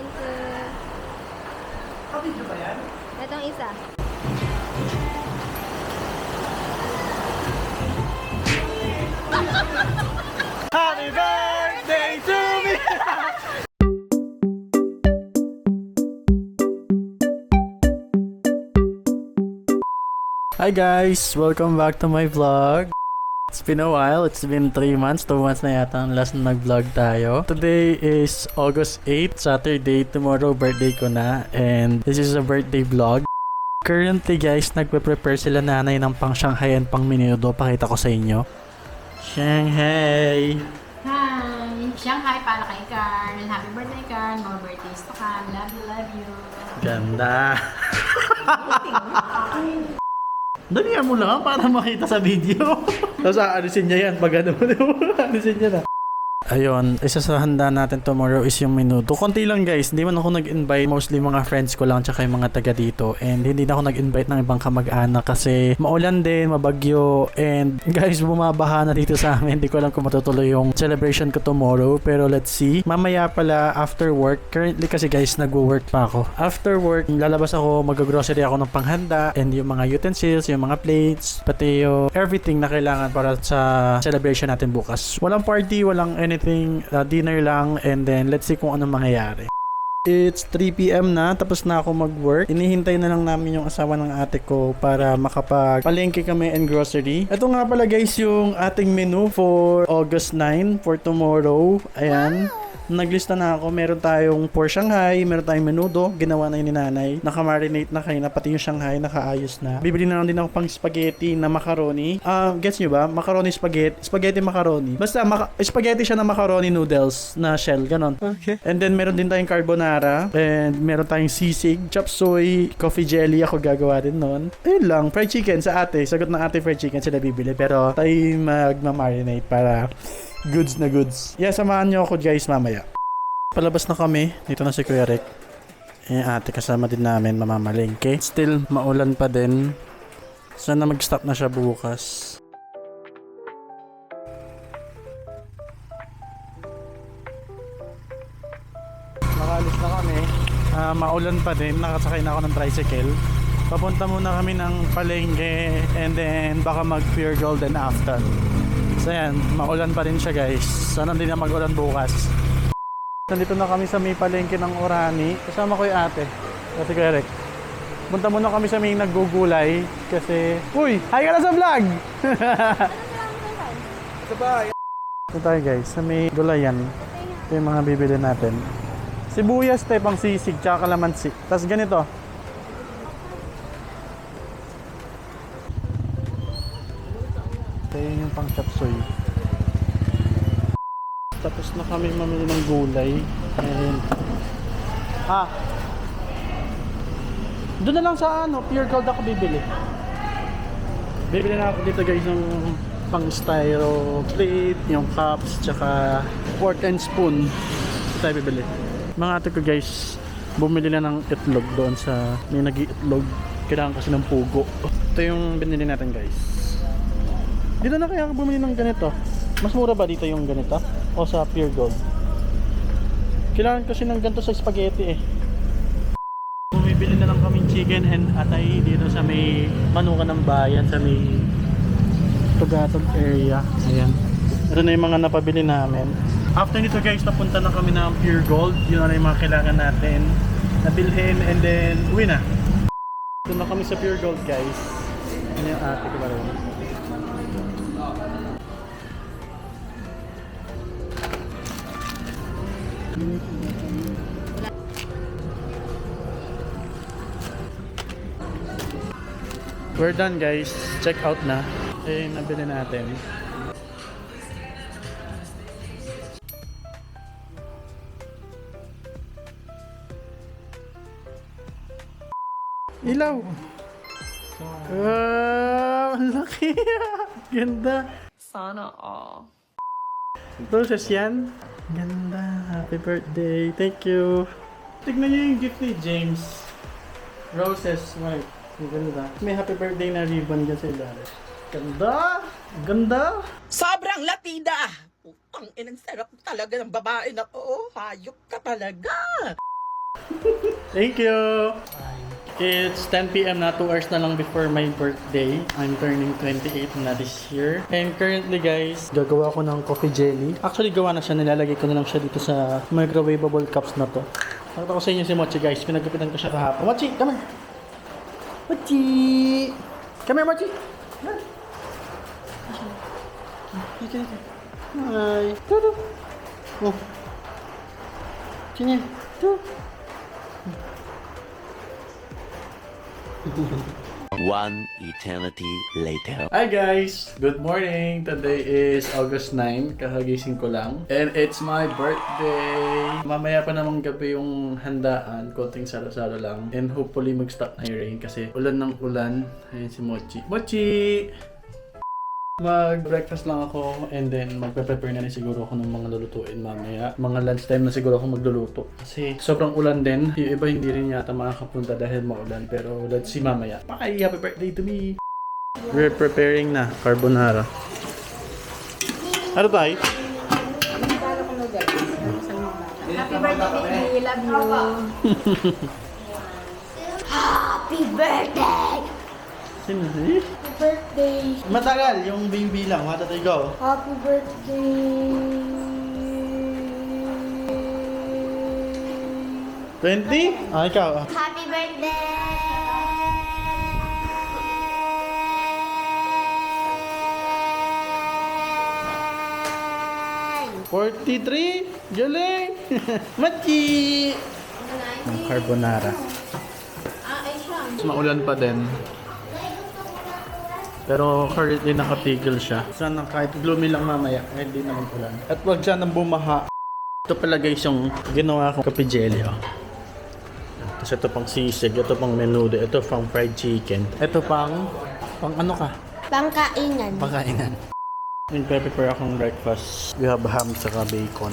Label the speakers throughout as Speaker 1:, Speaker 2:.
Speaker 1: Thank you.
Speaker 2: Kapit ba yan?
Speaker 1: Itong isa.
Speaker 2: Happy birthday to me! Hi guys! Welcome back to my vlog. It's been a while. It's been 3 months. 2 months na yata ang last na nag-vlog tayo. Today is August 8, Saturday. Tomorrow, birthday ko na. And this is a birthday vlog. Currently guys, nagpe-prepare sila nanay ng pang Shanghai and pang Menudo. Pakita ko sa inyo. Shanghai!
Speaker 3: Hi! Shanghai para kay Karn. Happy birthday, Karn. More birthdays to come. Love you, love you.
Speaker 2: Ganda! Dalihan mo lang para makita sa video. Tapos aalisin niya yan pag ano. Aalisin niya na. Ayun, isa sa handa natin tomorrow is yung menudo. Konti lang guys, hindi man ako nag-invite. Mostly mga friends ko lang tsaka yung mga taga dito. And hindi na ako nag-invite ng ibang kamag-anak kasi maulan din, mabagyo. And guys, bumabaha na dito sa amin. Hindi ko alam kung matutuloy yung celebration ko tomorrow. Pero let's see. Mamaya pala after work. Currently kasi guys, nagwo-work pa ako. After work, lalabas ako, mag-grocery ako ng panghanda. And yung mga utensils, yung mga plates, pati yung everything na kailangan para sa celebration natin bukas. Walang party, walang anything, dinner lang, and then let's see kung anong mangyayari. It's 3 PM na, tapos na ako mag-work. Inihintay na lang namin yung asawa ng ate ko para makapag-palengke kami and grocery. Ito nga pala guys yung ating menu for August 9, for tomorrow. Ayan. Naglista na ako. Meron tayong for Shanghai, meron tayong menudo, ginawa na yun ni nanay. Naka-marinate na kayo na, pati yung Shanghai nakaayos na. Bibili na lang din ako pang spaghetti na macaroni. Gets nyo ba? Macaroni spaghetti. Spaghetti macaroni. Basta spaghetti siya na macaroni noodles na shell, ganon. Okay. And then meron din tayong carbonara. And meron tayong sisig, chop suey, coffee jelly. Ako gagawa din nun. Ayun lang. Fried chicken sa ate. Sagot ng ate fried chicken sila bibili. Pero tayo magma-marinate para goods na goods. Yeah, samahan nyo ako guys mamaya. Palabas na kami. Dito na si Kuya Rick. Ate kasama din namin mamamalengke. Still maulan pa din. Sana mag-stop na siya bukas. Nakaalis na kami. Maulan pa din. Nakasakay na ako ng tricycle. Papunta muna kami ng palengke and then baka mag-Pure Gold and after. So yan, maulan pa rin siya guys. Sana hindi na mag-ulan bukas. Nandito na kami sa may palengke ng Orani. Kasama ko yung ate. Kasi Kuya Rick. Punta muna kami sa may naggugulay. Kasi, uy! Hi ka na sa vlog! Ito ba? Ito tayo guys, sa may gulayan. Ito yung mga bibili natin. Sibuyas tayo pang sisig, tsaka kalamansi. Tapos ganito. Ito yung pang chop suey. Tapos na kami mamili ng gulay. And doon na lang sa Pure Gold ako bibili. Bibili na ako dito guys ng pang styro plate, yung cups, tsaka fork and spoon. Ito tayo bibili. Mga ate ko guys, bumili na ng itlog doon sa may nag-iitlog. Kailangan kasi ng pugo. Ito yung binili natin guys. Dito na kaya ako bumili ng ganito. Mas mura ba dito yung ganito? O sa Pure Gold? Kailangan kasi ng ganito sa spaghetti eh. Bumibili na lang kaming chicken and atay dito sa may Manukan ng Bayan, sa may Tugatog area. Ayan. Ito na yung mga napabili namin. After nito guys, napunta na kami ng Pure Gold. Yun na yung mga kailangan natin nabilhin and then uwi na. Ito na kami sa Pure Gold guys. Ano yung ate ko ba rin? We're done guys. Check out na. Eh, nabili natin. Ilaw. Ang laki. Ganda.
Speaker 3: Sana all.
Speaker 2: Roses yan. Ganda. Happy birthday. Thank you. Tignan niyo yung gift ni James. Roses. White. Ang ganda. May happy birthday na ribbon dyan sa ilalim. Ganda! Ganda!
Speaker 4: Sobrang latida! Putang inang sarap talaga ng babae na to. Hayop ka talaga!
Speaker 2: Thank you! It's 10 p.m. na, 2 hours na lang before my birthday. I'm turning 28 na this year. And currently guys, gagawa ko ng coffee jelly. Actually gawa na siya, nilalagay ko na lang siya dito sa microwavable cups na to. Nakita ko sa inyo si Mochi guys, pinagkapitan ko siya kahapon. Mochi, come here! Mochi! Come here, Mochi! Come here! Hi! Tudu! Oh! Sini! Tudu!
Speaker 1: One eternity later.
Speaker 2: Hi guys! Good morning! Today is August 9. Kakagising ko lang. And it's my birthday! Mamaya pa namang gabi yung handaan. Konting salo-salo lang. And hopefully mag-stop na yung rain kasi ulan ng ulan. Ayan si Mochi. Mochi! Mag-breakfast lang ako and then magpe-prepare na rin siguro ako ng mga lulutuin mamaya. Mga lunchtime na siguro ako magluluto. Kasi sobrang ulan din. Yung iba hindi rin yata makakapunta dahil maulan. Pero let's see mamaya. Bye! Happy birthday to me! We're preparing na carbonara. Ano tayo?
Speaker 3: Happy birthday, baby. Love you.
Speaker 4: Happy birthday!
Speaker 2: Sino?
Speaker 4: Happy birthday!
Speaker 2: Matagal yung baby lang. How did it go?
Speaker 4: Happy birthday!
Speaker 2: 20? Ah, ikaw.
Speaker 4: Happy birthday!
Speaker 2: 43? Galing! Machi! Ang carbonara. Maulan pa din. Pero currently nakatigil siya. Sana kahit gloomy lang mamaya, kahit di naman ulan. At wag sanang bumaha. Ito pala guys yung ginawa kong kape jelly. Oh. Tapos ito pang sisig, ito pang menudo, ito pang fried chicken. Ito pang ano ka?
Speaker 4: Pangkainan.
Speaker 2: Pagkainan. Nagpe-prepare akong breakfast. We have ham saka bacon.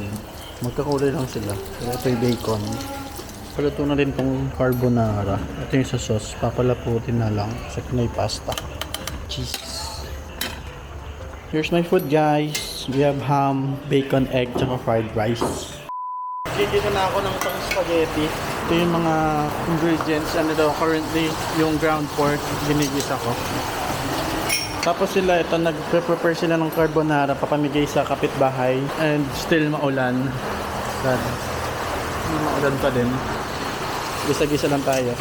Speaker 2: Magkakulay lang sila. Ito yung bacon. Paluto na rin tong carbonara. Ito yung sa sauce. Papalaputin na lang sa Pinoy pasta. Cheese. Here's my food guys. We have ham, bacon, egg, saka fried rice. Gigito na ako ng itong spaghetti. Ito yung mga ingredients. Ano daw currently yung ground pork. Ginigisa ko. Tapos sila, ito, nag-prepare sila ng carbonara, papamigay sa kapitbahay, and still maulan. God. Maulan pa din. Gisa-gisa lang tayo.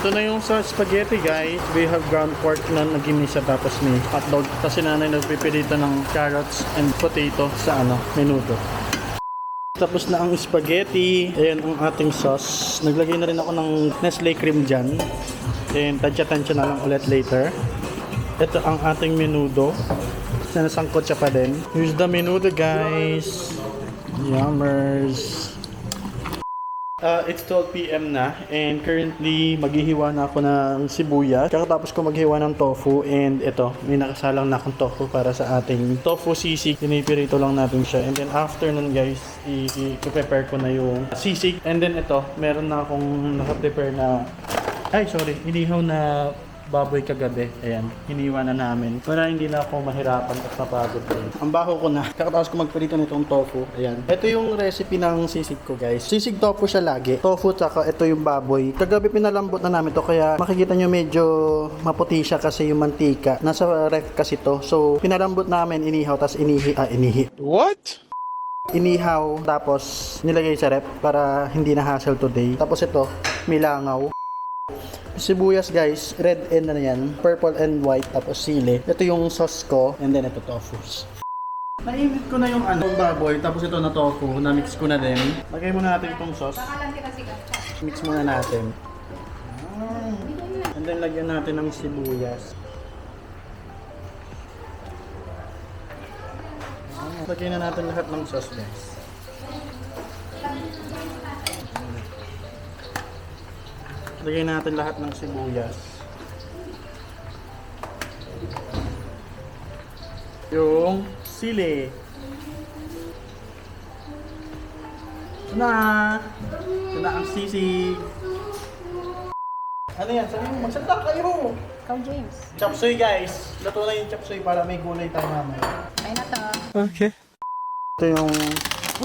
Speaker 2: Ito na yung sa spaghetti, guys. We have ground pork na naginisa, tapos may hotdog. Tapos si nanay nagpipilito ng carrots and potato sa menudo. Tapos na ang spaghetti. Ayan ang ating sauce. Naglagay na rin ako ng Nestle cream dyan. And tansya-tansya na lang ulit later. Ito ang ating menudo. Sinasangkot siya pa din. Here's the menudo guys. Yummers. It's 12 p.m. na and currently maghihiwa na ako ng sibuyas. Kakatapos ko maghiwa ng tofu and ito, may nakasalang na akong tofu para sa ating tofu sisig. Pinipirito lang natin siya and then after nun guys, i-prepare ko na yung sisig. And then ito, meron na akong nakaprepare na inihaw na baboy kagabi. Ayan, hiniwa na namin para hindi na ako mahirapan at mapagod din. Ang baho ko na. Kakatapos ko magprito nitong tofu. Ayan. Ito yung recipe ng sisig ko guys. Sisig tofu siya lagi. Tofu tsaka ito yung baboy. Kagabi pinalambot na namin to kaya makikita nyo medyo maputi siya kasi yung mantika. Nasa ref kasi to. So pinalambot namin, inihaw, tas inihi. What? Inihaw, tapos nilagay sa ref para hindi na hassle today. Tapos ito, may langaw. Sibuyas guys, red and yan, purple and white, tapos sili. Ito yung sauce ko, and then ito tofus. Nainit ko na yung baboy, tapos ito na tofu, na-mix ko na din. Lagay muna natin itong sauce. Mix muna natin. And then lagyan natin ng sibuyas. Lagyan na natin lahat ng sauce guys. Lagyan natin lahat ng sibuyas. Yung sili. Ito na. Ito na ang sisig. Ano yan? Sabi mo, magsalita kayo.
Speaker 3: Ikaw, James.
Speaker 2: Chop suey guys. Luto na yung chop suey para may gulay tayo mamaya.
Speaker 3: Ay na to.
Speaker 2: Okay. Ito yung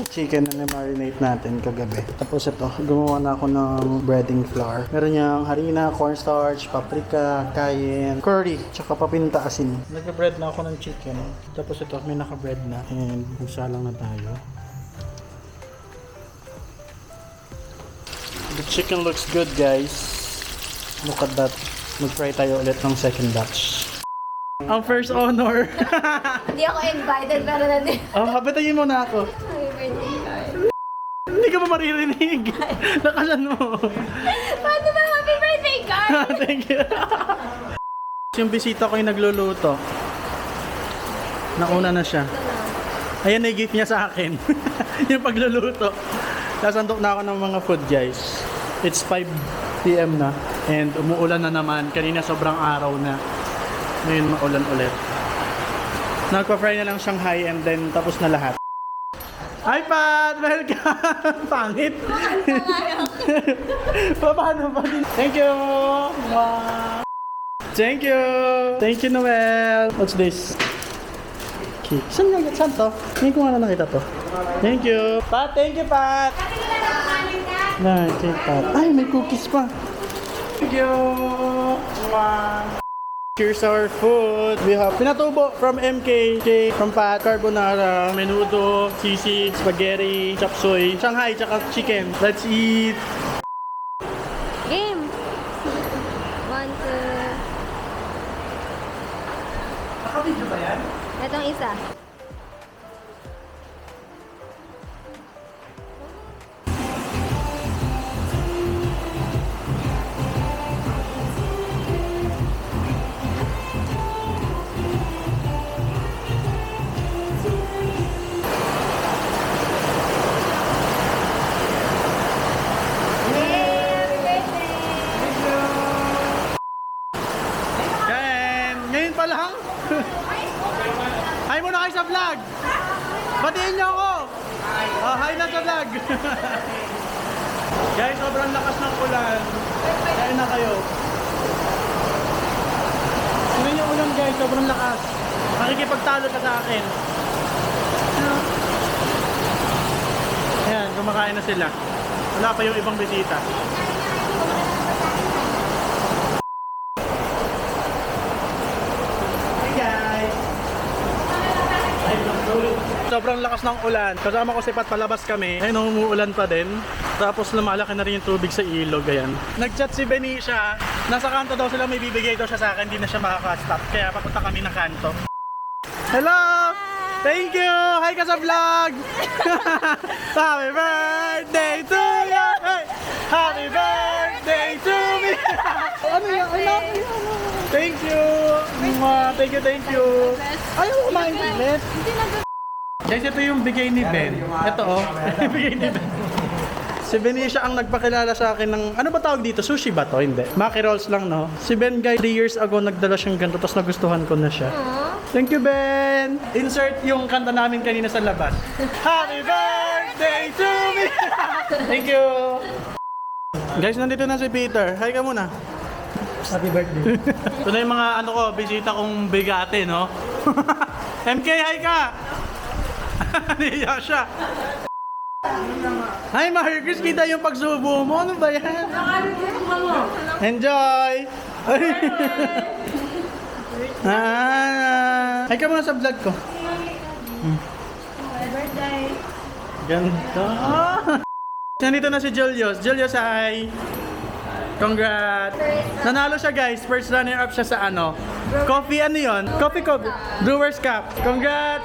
Speaker 2: chicken na na-marinate natin kagabi. Tapos ito, gumawa na ako ng breading flour. Meron niyang harina, cornstarch, paprika, cayenne, curry, tsaka papinta asin. Nag-bread na ako ng chicken. Tapos ito, may naka-bread na. And magsalang na tayo. The chicken looks good, guys. Look at that. Mag-try tayo ulit ng second batch. Ang first honor.
Speaker 4: Hindi ako invited, pero nandito.
Speaker 2: Oh, habatayin mo na ako.
Speaker 4: Happy birthday card.
Speaker 2: Hindi ka ba maririnig? Nakasan mo.
Speaker 4: Paano ba happy birthday card?
Speaker 2: Thank you. Yung bisita ko yung nagluluto. Nauna na siya. Ayan na yung gift niya sa akin. Yung pagluluto. Nasandok na ako ng mga food, guys. It's 5 PM na. And umuulan na naman. Kanina sobrang araw na. Ngayon maulan ulit. Nagpa-fry na lang Shanghai and then tapos na lahat. Hi Pat! Welcome! Pangit! Paano ba din? Thank you! Wow! Thank you! Thank you, Noel! What's this? Cake. Saan to? Ngayon ko nga na nakita to. Thank you! Pat! Thank you, Pat! Cake, Pat. Ay, may cookies pa! Thank you! Wow! Here's our food. We have pinatubo from MK, cake from Pat, carbonara, menudo, sisig, spaghetti, chop suey, Shanghai, tsaka chicken. Let's eat!
Speaker 4: Game! 1, 2...
Speaker 2: Nakabidyo ba yan?
Speaker 4: Itong isa.
Speaker 2: Ngayon pa lang? Hi muna kayo sa vlog! Batiin niyo ako! Hi na sa vlog! Guys, sobrang lakas ng ulan. Kain na kayo. Tingnan niyo ulan, guys, sobrang lakas. Makikipagtalo ka sa akin. Ayan, kumakain na sila. Wala pa yung ibang bisita. Sobrang lakas ng ulan. Kasama ko si Pat, palabas kami. Ayun, umuulan pa din. Tapos lumalaki na rin yung tubig sa ilog. Ayan. Nag-chat si Benicia. Nasa kanto daw sila, may bibigay daw siya sa akin. Hindi na siya makaka-stop. Kaya papunta kami ng kanto. Hello! Thank you! Hi ka sa vlog! Happy birthday to you! Hey! Happy birthday to me! Ano yan? I love you! Thank you! Thank you, thank you! Ayaw mo kumain ulit? Guys, ito yung bigay ni Ben. Ito oh, bigay ni Ben. Si Benicia ang nagpakilala sa akin ng, ano ba tawag dito? Sushi ba to? Hindi. Maki rolls lang, no? Si Ben, guys, 3 years ago nagdala siyang ganito, tapos nagustuhan ko na siya. Thank you, Ben! Insert yung kanta namin kanina sa labas. Happy birthday to me! Thank you! Guys, nandito na si Peter. Hi ka muna. Happy birthday. Ito na yung mga ano ko, bisita kong bigate, no? MK, hi ka! Niya siya. Hi, Merry Christmas! Kita yung pagsubo mo. Ano ba yan? Enjoy! Hi ka muna sa vlog ko.
Speaker 4: Happy birthday!
Speaker 2: Ganda! Nandito na si Julius. Julius, hi! Congrats! Nanalo siya, guys. First runner-up siya sa ano? Coffee, ano yun? Coffee Cup. Brewers Cup. Congrats!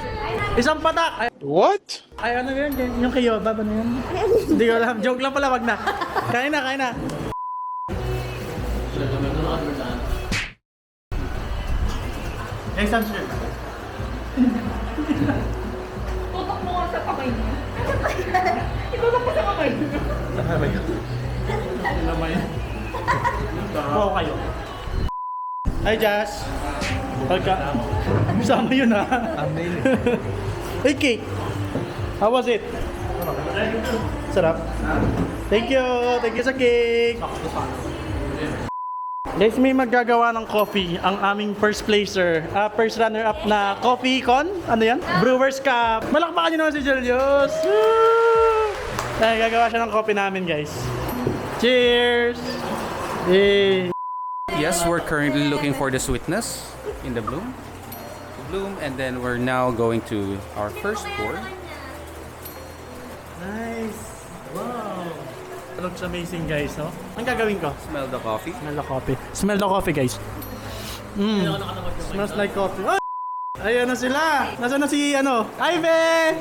Speaker 2: Isang patak! Ay,
Speaker 5: What?
Speaker 2: ay ano yun? Yung Kiyoba ba na yun? Hindi ko alam. Joke lang pala, wag na. Kain na, kain na. Eh, saan siya?
Speaker 3: Tutok mo nga sa kamay niya. Itutok mo sa kamay niya.
Speaker 2: Saan ba yun? Lamay. Oo kayo. Hi, Jazz. Pagka... Sama yun, ha? Hey, cake. How was it? Sarap. Thank you. Thank you sa cake. Guys, may maggagawa ng coffee ang aming first placer, first runner-up na Coffee Con. Ano yan? Brewers Cup. Malakpakan nyo naman si Julius. Woo! Ay, gagawa siya ng coffee namin, guys. Cheers! Yay!
Speaker 5: Yes, we're currently looking for the sweetness in the bloom. And then we're now going to our first pour.
Speaker 2: Nice! Wow! Looks amazing, guys, no? Ang gagawin ko?
Speaker 5: Smell the coffee.
Speaker 2: Smell the coffee. Smell the coffee, guys. Smells like coffee. Oh! Ayan na sila. Nasaan na si, ano? Hi, Be!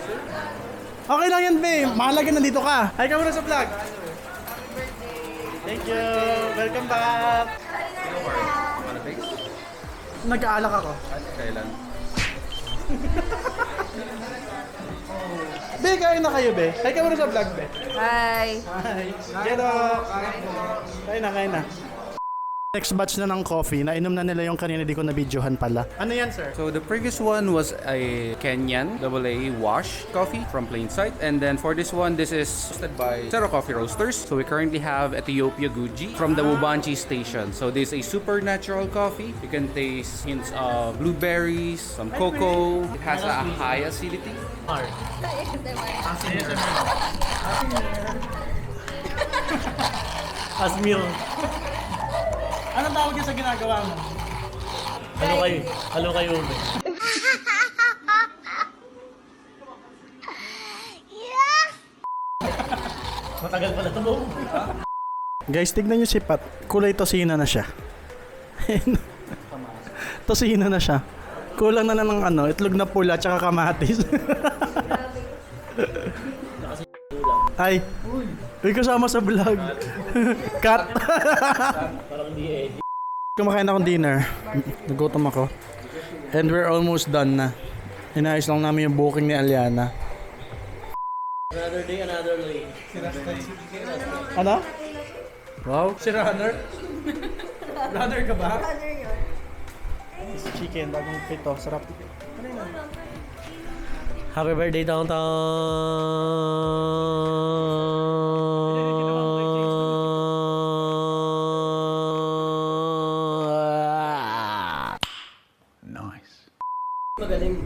Speaker 2: Okay lang yan, Be. Mahalaga nandito ka. Hi ka muna sa vlog. Thank you. Welcome back. Nag-aalak ako.
Speaker 5: Kailan?
Speaker 2: Be, kain na kayo, Be. Hi ka muna sa vlog, Be.
Speaker 4: Hi.
Speaker 2: Hi. Gero. Kain na. Next batch na ng coffee. Nainom na nila yung kanina di ko na-videohan pala. Ano yan, sir?
Speaker 5: So the previous one was a Kenyan AA wash coffee from Plainsight, and then for this one, this is roasted by Zero Coffee Roasters. So we currently have Ethiopia Guji from the Wubanchi station. So this is a super natural coffee. You can taste hints of blueberries, some cocoa. It has a high acidity.
Speaker 2: Asmil. Anong tawag yun sa ginagawa mo? Halo kayo, Be. Matagal pala ito mo. Guys, tignan nyo si Pat. Kulay tosina na siya. Tosina na siya. Kulang na ng ano, itlog na pula tsaka kamatis. Ay, uy, kasama sa vlog. Cut. Kumakain akong dinner. Nagutom ako. And we're almost done na. Inayos lang namin yung booking ni Aliana. Another day, another lane. Ano? Wow, si Runner? Runner ka ba? Runner yun. Chicken, bagong prito. Sarap. Happy birthday, downtown. Nice. Magaling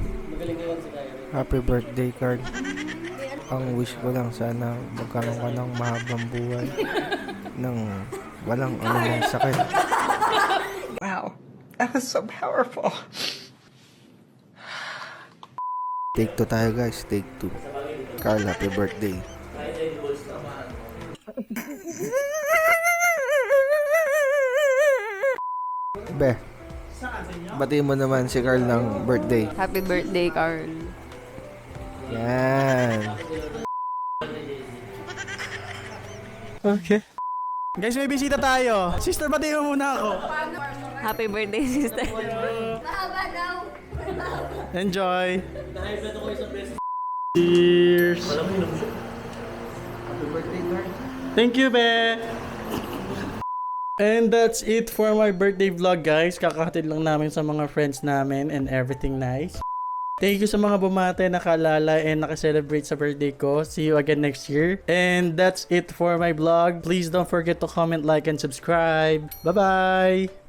Speaker 2: naman si Kaya.
Speaker 6: Happy birthday, Carl. Ang wish ko lang sana magkaroon ka ng mahabang buhay ng walang anumang sakit.
Speaker 7: Wow, that was so powerful.
Speaker 6: Take 2 tayo, guys. Take 2. Carl, happy birthday. Be, batiin mo naman si Carl ng birthday.
Speaker 4: Happy birthday, Carl.
Speaker 6: Yan.
Speaker 2: Okay. Guys, may bisita tayo. Sister, batiin mo muna ako.
Speaker 4: Happy birthday, sister.
Speaker 2: Enjoy. Cheers. Thank you, Be. And that's it for my birthday vlog, guys. Kakahatid lang namin sa mga friends namin and everything nice. Thank you sa mga bumate, nakaalala, and nakaselebrate sa birthday ko. See you again next year. And that's it for my vlog. Please don't forget to comment, like, and subscribe. Bye-bye!